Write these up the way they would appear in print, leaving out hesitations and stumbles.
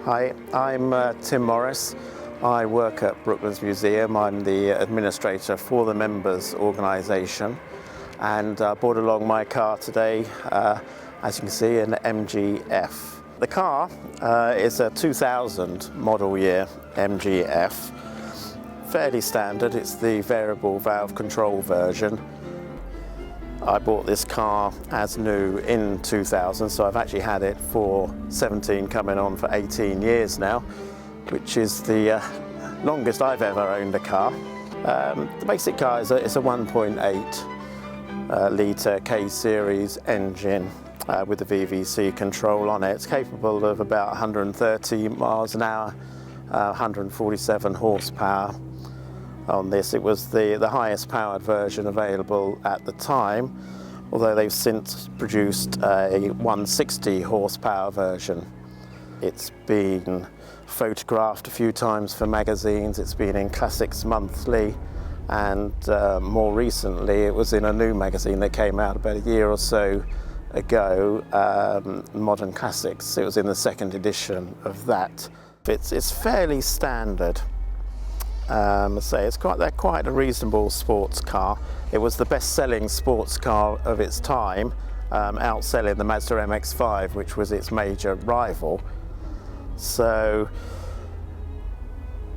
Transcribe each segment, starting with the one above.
Hi, I'm Tim Morris. I work at Brooklands Museum. I'm the administrator for the members organisation, and I brought along my car today, as you can see, an MGF. The car is a 2000 model year MGF, fairly standard. It's the variable valve control version. I bought this car as new in 2000, so I've actually had it for 17, coming on for 18 years now, which is the longest I've ever owned a car. The basic car is a 1.8 litre K-series engine with the VVC control on it. It's capable of about 130 miles an hour, 147 horsepower. On this, it was the highest powered version available at the time, although they've since produced a 160 horsepower version. It's been photographed a few times for magazines. It's been in Classics Monthly, and more recently it was in a new magazine that came out about a year or so ago, Modern Classics. It was in the second edition of that. It's fairly standard. It's quite a reasonable sports car. It was the best-selling sports car of its time, outselling the Mazda MX-5, which was its major rival. So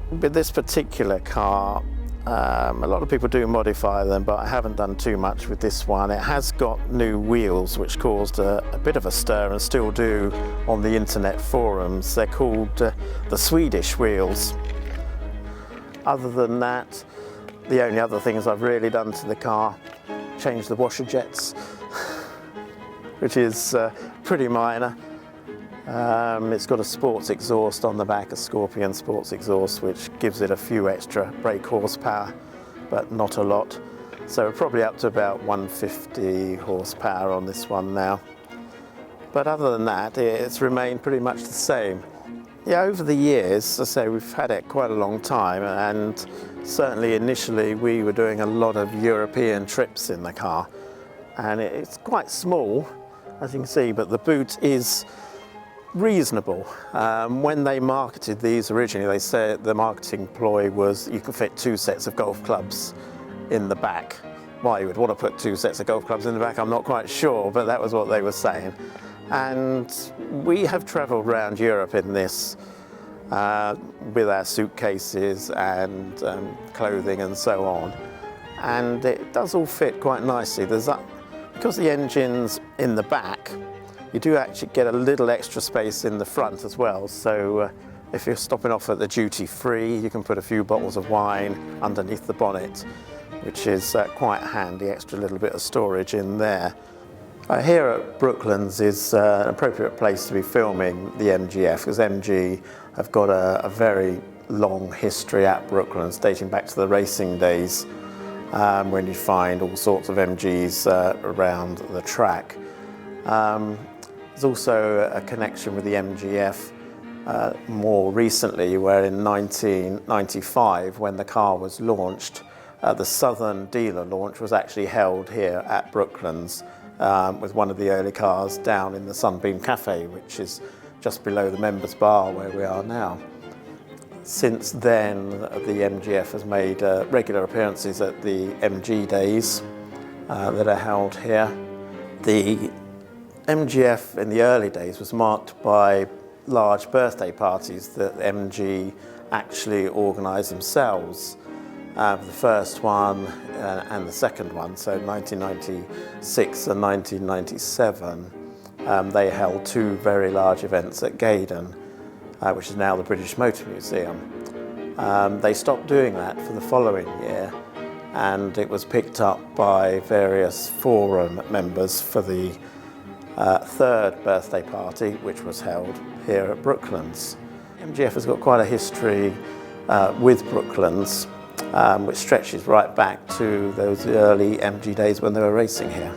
with this particular car, a lot of people do modify them, but I haven't done too much with this one. It has got new wheels, which caused a bit of a stir, and still do on the internet forums. They're called the Swedish wheels. Other than that, the only other things I've really done to the car, changed the washer jets, which is pretty minor. It's got a sports exhaust on the back, a Scorpion sports exhaust, which gives it a few extra brake horsepower, but not a lot. So we're probably up to about 150 horsepower on this one now. But other than that, it's remained pretty much the same. Yeah, over the years, as I say, we've had it quite a long time, and certainly initially we were doing a lot of European trips in the car, and it's quite small, as you can see, but the boot is reasonable. When they marketed these originally, they said the marketing ploy was you can fit 2 sets of golf clubs in the back. Why you would want to put 2 sets of golf clubs in the back, I'm not quite sure, but that was what they were saying. And we have travelled around Europe in this with our suitcases and clothing and so on, and it does all fit quite nicely. Because the engine's in the back, you do actually get a little extra space in the front as well, so if you're stopping off at the duty free, you can put a few bottles of wine underneath the bonnet, which is quite handy, extra little bit of storage in there. Here at Brooklands is an appropriate place to be filming the MGF, because MG have got a very long history at Brooklands, dating back to the racing days, when you find all sorts of MGs around the track. There's also a connection with the MGF more recently, where in 1995, when the car was launched, the Southern dealer launch was actually held here at Brooklands, with one of the early cars down in the Sunbeam Cafe, which is just below the members bar where we are now. Since then, the MGF has made regular appearances at the MG Days that are held here. The MGF in the early days was marked by large birthday parties that MG actually organised themselves. The first one and the second one, so 1996 and 1997, they held 2 very large events at Gaydon, which is now the British Motor Museum. They stopped doing that for the following year, and it was picked up by various forum members for the 3rd birthday party, which was held here at Brooklands. MGF has got quite a history with Brooklands, which stretches right back to those early MG days when they were racing here.